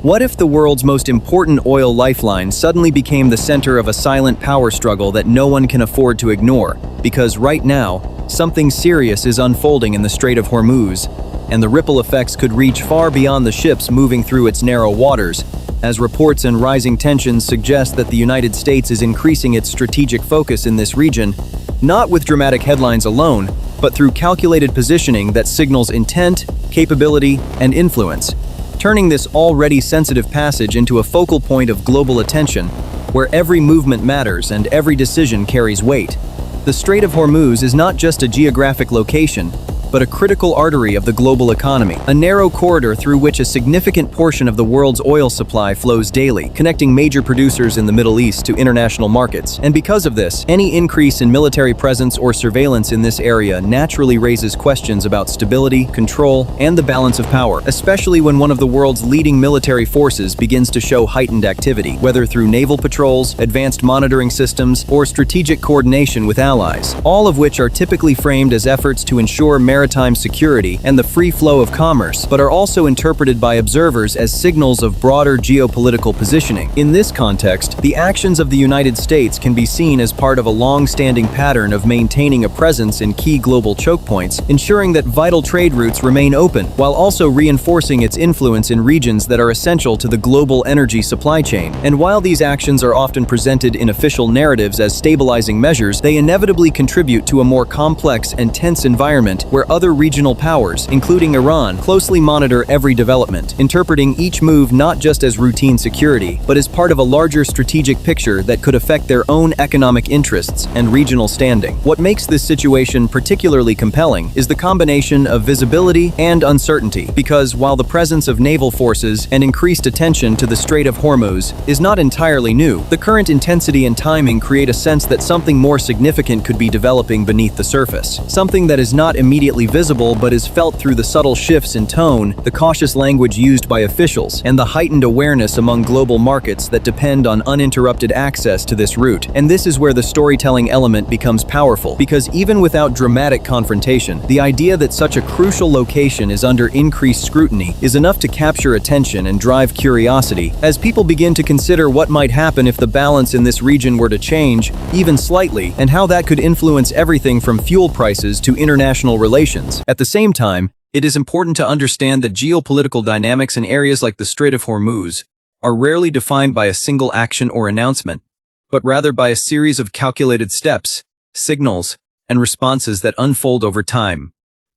What if the world's most important oil lifeline suddenly became the center of a silent power struggle that no one can afford to ignore? Because right now, something serious is unfolding in the Strait of Hormuz, and the ripple effects could reach far beyond the ships moving through its narrow waters, as reports and rising tensions suggest that the United States is increasing its strategic focus in this region, not with dramatic headlines alone, but through calculated positioning that signals intent, capability, and influence, turning this already sensitive passage into a focal point of global attention, where every movement matters and every decision carries weight. The Strait of Hormuz is not just a geographic location, but a critical artery of the global economy, a narrow corridor through which a significant portion of the world's oil supply flows daily, connecting major producers in the Middle East to international markets. And because of this, any increase in military presence or surveillance in this area naturally raises questions about stability, control, and the balance of power, especially when one of the world's leading military forces begins to show heightened activity, whether through naval patrols, advanced monitoring systems, or strategic coordination with allies, all of which are typically framed as efforts to ensure maritime security and the free flow of commerce, but are also interpreted by observers as signals of broader geopolitical positioning. In this context, the actions of the United States can be seen as part of a long-standing pattern of maintaining a presence in key global choke points, ensuring that vital trade routes remain open, while also reinforcing its influence in regions that are essential to the global energy supply chain. And while these actions are often presented in official narratives as stabilizing measures, they inevitably contribute to a more complex and tense environment where other regional powers, including Iran, closely monitor every development, interpreting each move not just as routine security, but as part of a larger strategic picture that could affect their own economic interests and regional standing. What makes this situation particularly compelling is the combination of visibility and uncertainty, because while the presence of naval forces and increased attention to the Strait of Hormuz is not entirely new, the current intensity and timing create a sense that something more significant could be developing beneath the surface, something that is not immediately visible but is felt through the subtle shifts in tone, the cautious language used by officials, and the heightened awareness among global markets that depend on uninterrupted access to this route. And this is where the storytelling element becomes powerful, because even without dramatic confrontation, the idea that such a crucial location is under increased scrutiny is enough to capture attention and drive curiosity, as people begin to consider what might happen if the balance in this region were to change, even slightly, and how that could influence everything from fuel prices to international relations. At the same time, it is important to understand that geopolitical dynamics in areas like the Strait of Hormuz are rarely defined by a single action or announcement, but rather by a series of calculated steps, signals, and responses that unfold over time,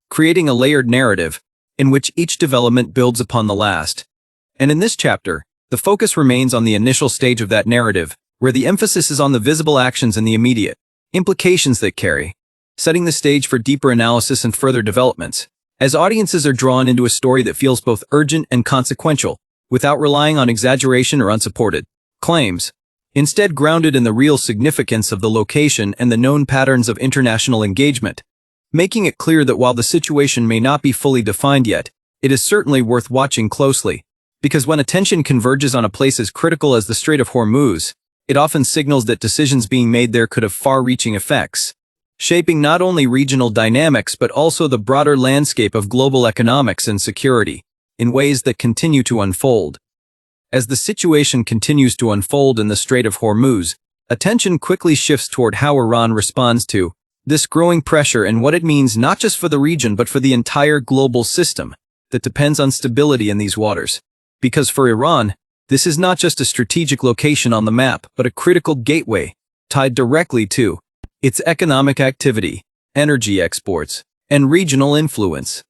creating a layered narrative in which each development builds upon the last. And in this chapter, the focus remains on the initial stage of that narrative, where the emphasis is on the visible actions and the immediate implications they carry, setting the stage for deeper analysis and further developments, as audiences are drawn into a story that feels both urgent and consequential, without relying on exaggeration or unsupported claims, instead grounded in the real significance of the location and the known patterns of international engagement, making it clear that while the situation may not be fully defined yet, it is certainly worth watching closely, because when attention converges on a place as critical as the Strait of Hormuz, it often signals that decisions being made there could have far-reaching effects, shaping not only regional dynamics but also the broader landscape of global economics and security, in ways that continue to unfold. As the situation continues to unfold in the Strait of Hormuz, attention quickly shifts toward how Iran responds to this growing pressure and what it means not just for the region but for the entire global system that depends on stability in these waters. Because for Iran, this is not just a strategic location on the map, but a critical gateway tied directly to its economic activity, energy exports, and regional influence,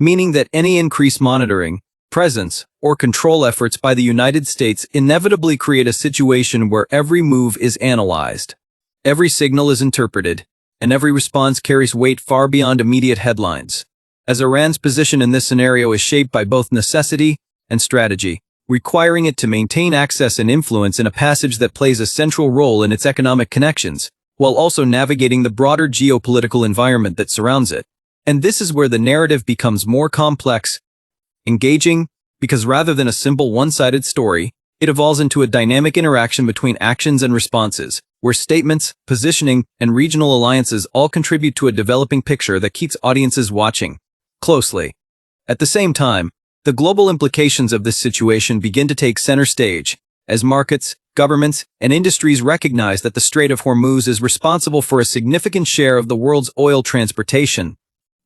meaning that any increased monitoring, presence, or control efforts by the United States inevitably create a situation where every move is analyzed, every signal is interpreted, and every response carries weight far beyond immediate headlines. As Iran's position in this scenario is shaped by both necessity and strategy, requiring it to maintain access and influence in a passage that plays a central role in its economic connections, while also navigating the broader geopolitical environment that surrounds it. And this is where the narrative becomes more complex, engaging, because rather than a simple one-sided story, it evolves into a dynamic interaction between actions and responses, where statements, positioning, and regional alliances all contribute to a developing picture that keeps audiences watching closely. At the same time, The global implications of this situation begin to take center stage, as markets, governments, and industries recognize that the Strait of Hormuz is responsible for a significant share of the world's oil transportation,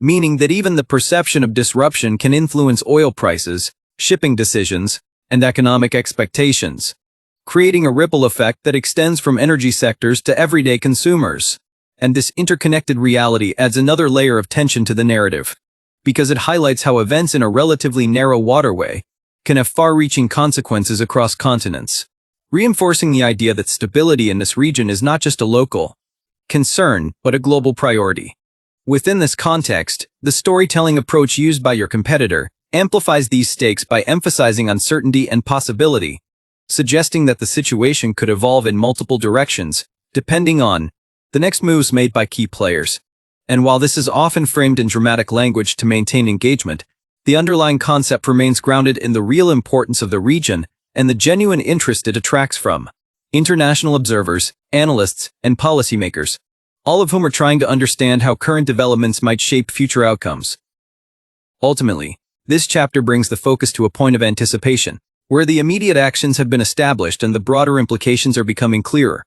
meaning that even the perception of disruption can influence oil prices, shipping decisions, and economic expectations, creating a ripple effect that extends from energy sectors to everyday consumers. And this interconnected reality adds another layer of tension to the narrative, because it highlights how events in a relatively narrow waterway can have far-reaching consequences across continents, reinforcing the idea that stability in this region is not just a local concern, but a global priority. Within this context, the storytelling approach used by your competitor amplifies these stakes by emphasizing uncertainty and possibility, suggesting that the situation could evolve in multiple directions, depending on the next moves made by key players. And while this is often framed in dramatic language to maintain engagement, the underlying concept remains grounded in the real importance of the region and the genuine interest it attracts from international observers, analysts, and policymakers, all of whom are trying to understand how current developments might shape future outcomes. Ultimately, this chapter brings the focus to a point of anticipation, where the immediate actions have been established and the broader implications are becoming clearer.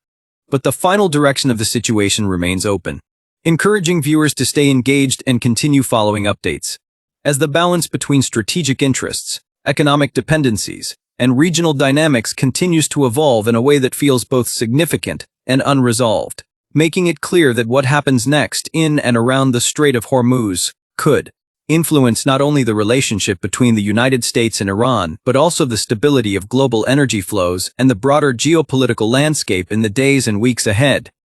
But the final direction of the situation remains open, encouraging viewers to stay engaged and continue following updates, as the balance between strategic interests, economic dependencies, and regional dynamics continues to evolve in a way that feels both significant and unresolved, making it clear that what happens next in and around the Strait of Hormuz could influence not only the relationship between the United States and Iran, but also the stability of global energy flows and the broader geopolitical landscape in the days and weeks ahead.